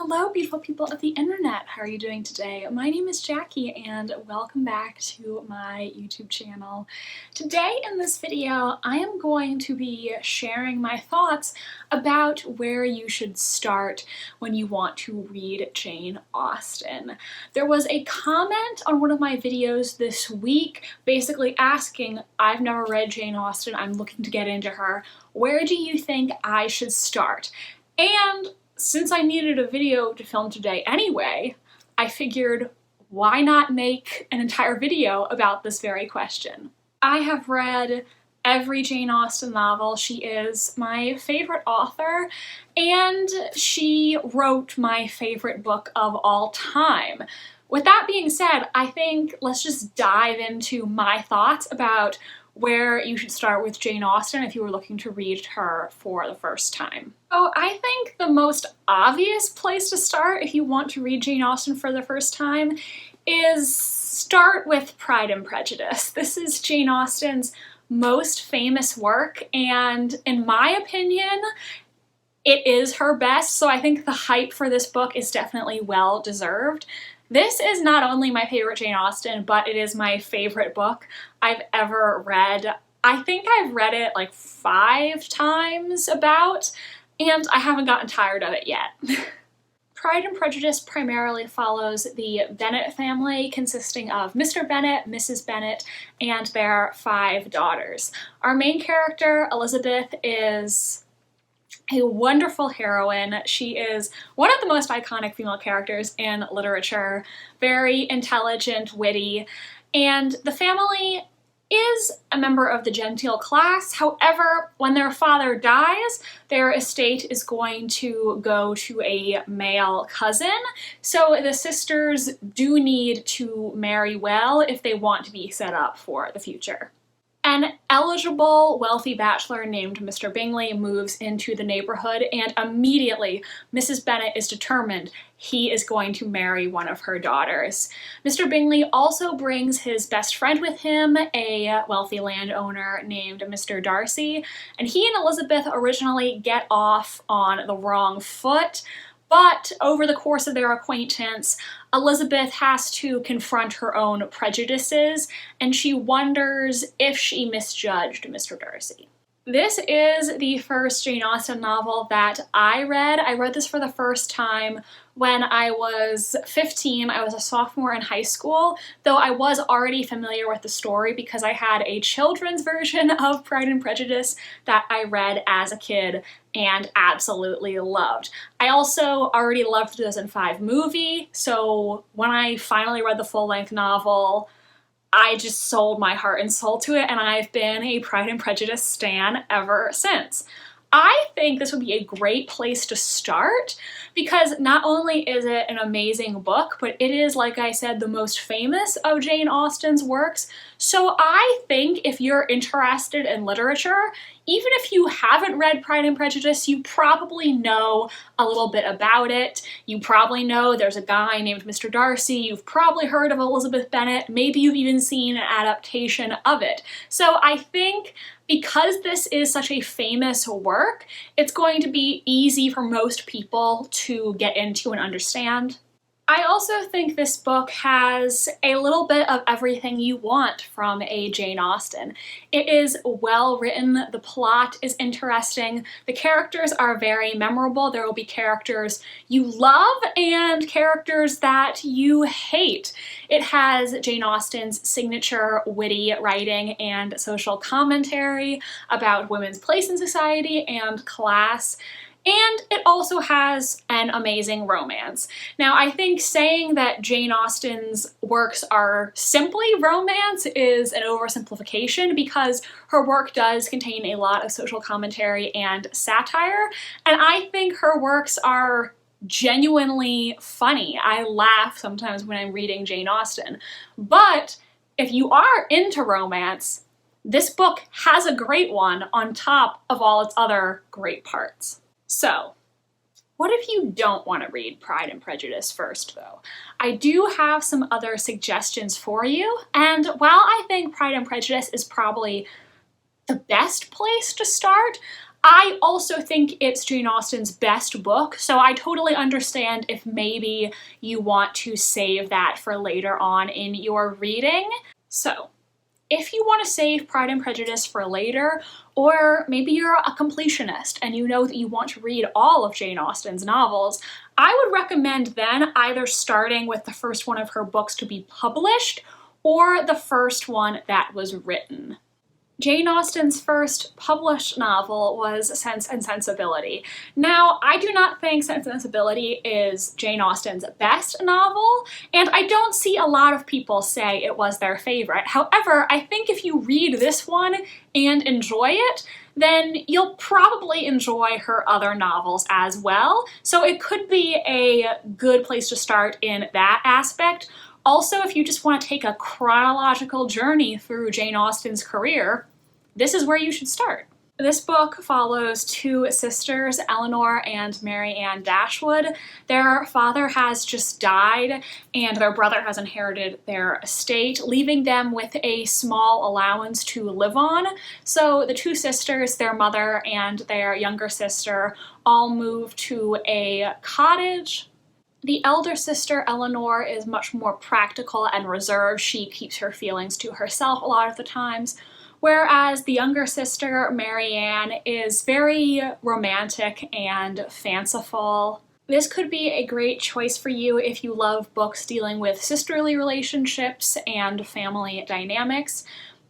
Hello, beautiful people of the internet. How are you doing today? My name is Jackie and welcome back to my YouTube channel. Today in this video, I am going to be sharing my thoughts about where you should start when you want to read Jane Austen. There was a comment on one of my videos this week basically asking, I've never read Jane Austen, I'm looking to get into her. Where do you think I should start? And since I needed a video to film today anyway, I figured why not make an entire video about this very question. I have read every Jane Austen novel. She is my favorite author, and she wrote my favorite book of all time. With that being said, I think let's just dive into my thoughts about where you should start with Jane Austen if you were looking to read her for the first time. So I think the most obvious place to start if you want to read Jane Austen for the first time is start with Pride and Prejudice. This is Jane Austen's most famous work, and in my opinion, it is her best, so I think the hype for this book is definitely well deserved. This is not only my favorite Jane Austen, but it is my favorite book I've ever read. I think I've read it like 5 times about, and I haven't gotten tired of it yet. Pride and Prejudice primarily follows the Bennet family, consisting of Mr. Bennet, Mrs. Bennet, and their 5 daughters. Our main character, Elizabeth, is a wonderful heroine. She is one of the most iconic female characters in literature, very intelligent, witty, and the family is a member of the genteel class. However, when their father dies, their estate is going to go to a male cousin, so the sisters do need to marry well if they want to be set up for the future. An eligible, wealthy bachelor named Mr. Bingley moves into the neighborhood, and immediately Mrs. Bennet is determined he is going to marry one of her daughters. Mr. Bingley also brings his best friend with him, a wealthy landowner named Mr. Darcy, and he and Elizabeth originally get off on the wrong foot. But over the course of their acquaintance, Elizabeth has to confront her own prejudices, and she wonders if she misjudged Mr. Darcy. This is the first Jane Austen novel that I read. I read this for the first time when I was 15. I was a sophomore in high school, though I was already familiar with the story because I had a children's version of Pride and Prejudice that I read as a kid and absolutely loved. I also already loved the 2005 movie, so when I finally read the full-length novel, I just sold my heart and soul to it, and I've been a Pride and Prejudice stan ever since. I think this would be a great place to start because not only is it an amazing book, but it is, like I said, the most famous of Jane Austen's works. So I think if you're interested in literature, even if you haven't read Pride and Prejudice, you probably know a little bit about it. You probably know there's a guy named Mr. Darcy. You've probably heard of Elizabeth Bennet. Maybe you've even seen an adaptation of it. So I think because this is such a famous work, it's going to be easy for most people to get into and understand. I also think this book has a little bit of everything you want from a Jane Austen. It is well written, the plot is interesting, the characters are very memorable. There will be characters you love and characters that you hate. It has Jane Austen's signature witty writing and social commentary about women's place in society and class. And it also has an amazing romance. Now, I think saying that Jane Austen's works are simply romance is an oversimplification because her work does contain a lot of social commentary and satire, and I think her works are genuinely funny. I laugh sometimes when I'm reading Jane Austen. But if you are into romance, this book has a great one on top of all its other great parts. So, what if you don't want to read Pride and Prejudice first, though? I do have some other suggestions for you, and while I think Pride and Prejudice is probably the best place to start, I also think it's Jane Austen's best book, so I totally understand if maybe you want to save that for later on in your reading. So, if you want to save Pride and Prejudice for later, or maybe you're a completionist and you know that you want to read all of Jane Austen's novels, I would recommend then either starting with the first one of her books to be published or the first one that was written. Jane Austen's first published novel was Sense and Sensibility. Now, I do not think Sense and Sensibility is Jane Austen's best novel, and I don't see a lot of people say it was their favorite. However, I think if you read this one and enjoy it, then you'll probably enjoy her other novels as well. So it could be a good place to start in that aspect. Also, if you just want to take a chronological journey through Jane Austen's career, this is where you should start. This book follows two sisters, Eleanor and Mary Ann Dashwood. Their father has just died and their brother has inherited their estate, leaving them with a small allowance to live on. So the two sisters, their mother and their younger sister, all move to a cottage. The elder sister, Eleanor, is much more practical and reserved. She keeps her feelings to herself a lot of the times, whereas the younger sister, Mary Ann, is very romantic and fanciful. This could be a great choice for you if you love books dealing with sisterly relationships and family dynamics.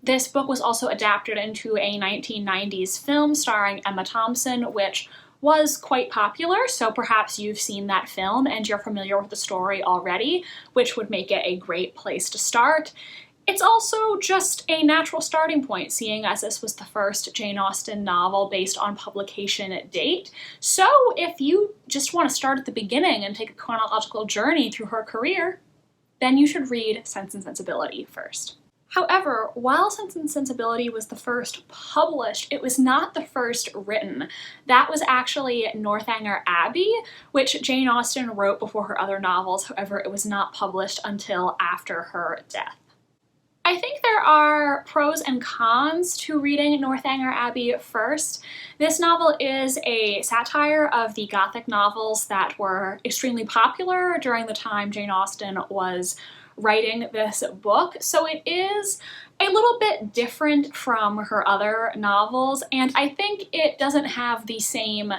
This book was also adapted into a 1990s film starring Emma Thompson, which was quite popular, so perhaps you've seen that film and you're familiar with the story already, which would make it a great place to start. It's also just a natural starting point, seeing as this was the first Jane Austen novel based on publication date. So if you just want to start at the beginning and take a chronological journey through her career, then you should read Sense and Sensibility first. However, while Sense and Sensibility was the first published, it was not the first written. That was actually Northanger Abbey, which Jane Austen wrote before her other novels. However, it was not published until after her death. I think there are pros and cons to reading Northanger Abbey first. This novel is a satire of the Gothic novels that were extremely popular during the time Jane Austen was writing this book, so it is a little bit different from her other novels, and I think it doesn't have the same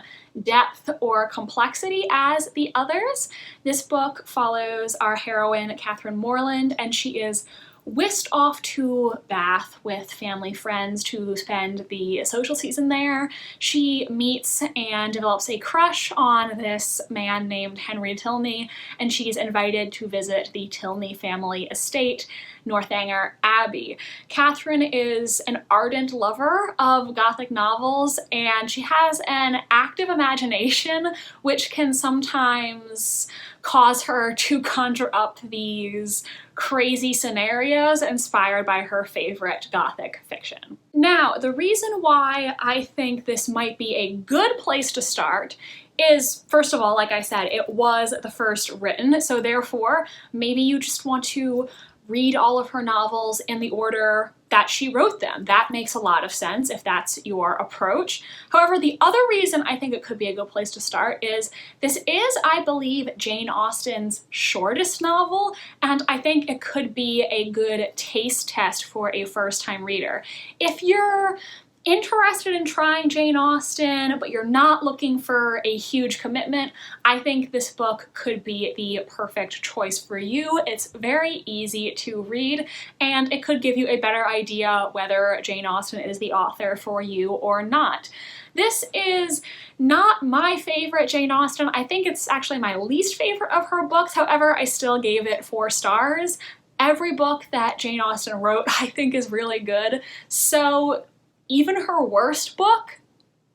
depth or complexity as the others. This book follows our heroine, Catherine Morland, and she is whisked off to Bath with family friends to spend the social season there. She meets and develops a crush on this man named Henry Tilney, and she's invited to visit the Tilney family estate, Northanger Abbey. Catherine is an ardent lover of Gothic novels, and she has an active imagination, which can sometimes cause her to conjure up these crazy scenarios inspired by her favorite Gothic fiction. Now, the reason why I think this might be a good place to start is, first of all, like I said, it was the first written, so therefore, maybe you just want to read all of her novels in the order that she wrote them. That makes a lot of sense if that's your approach. However, the other reason I think it could be a good place to start is this is, I believe, Jane Austen's shortest novel, and I think it could be a good taste test for a first-time reader. If you're interested in trying Jane Austen, but you're not looking for a huge commitment, I think this book could be the perfect choice for you. It's very easy to read, and it could give you a better idea whether Jane Austen is the author for you or not. This is not my favorite Jane Austen. I think it's actually my least favorite of her books. However, I still gave it 4 stars. Every book that Jane Austen wrote, I think, is really good. So even her worst book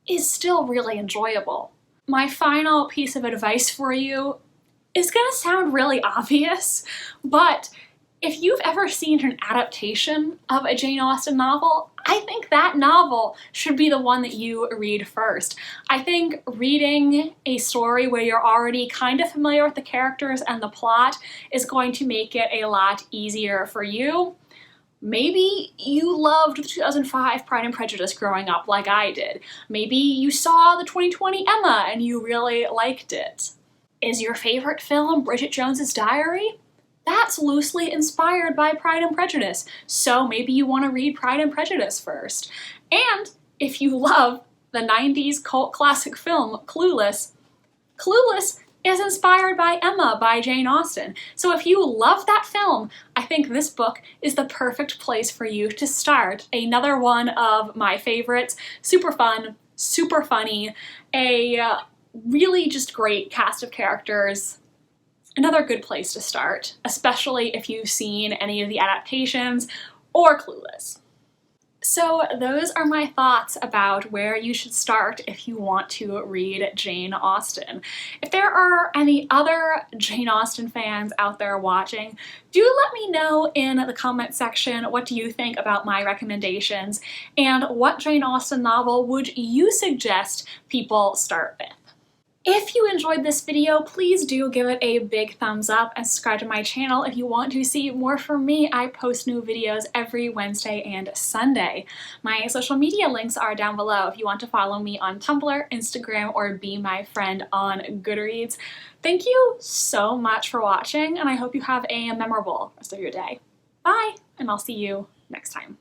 is still really enjoyable. My final piece of advice for you is gonna sound really obvious, but if you've ever seen an adaptation of a Jane Austen novel, I think that novel should be the one that you read first. I think reading a story where you're already kind of familiar with the characters and the plot is going to make it a lot easier for you. Maybe you loved the 2005 Pride and Prejudice growing up like I did. Maybe you saw the 2020 Emma and you really liked it. Is your favorite film Bridget Jones's Diary? That's loosely inspired by Pride and Prejudice, so maybe you want to read Pride and Prejudice first. And if you love the 90s cult classic film Clueless, Clueless is inspired by Emma by Jane Austen. So if you love that film, I think this book is the perfect place for you to start. Another one of my favorites, super fun, super funny, a really just great cast of characters. Another good place to start, especially if you've seen any of the adaptations or Clueless. So those are my thoughts about where you should start if you want to read Jane Austen. If there are any other Jane Austen fans out there watching, do let me know in the comment section what do you think about my recommendations and what Jane Austen novel would you suggest people start with. If you enjoyed this video, please do give it a big thumbs up and subscribe to my channel if you want to see more from me. I post new videos every Wednesday and Sunday. My social media links are down below if you want to follow me on Tumblr, Instagram, or be my friend on Goodreads. Thank you so much for watching, and I hope you have a memorable rest of your day. Bye, and I'll see you next time.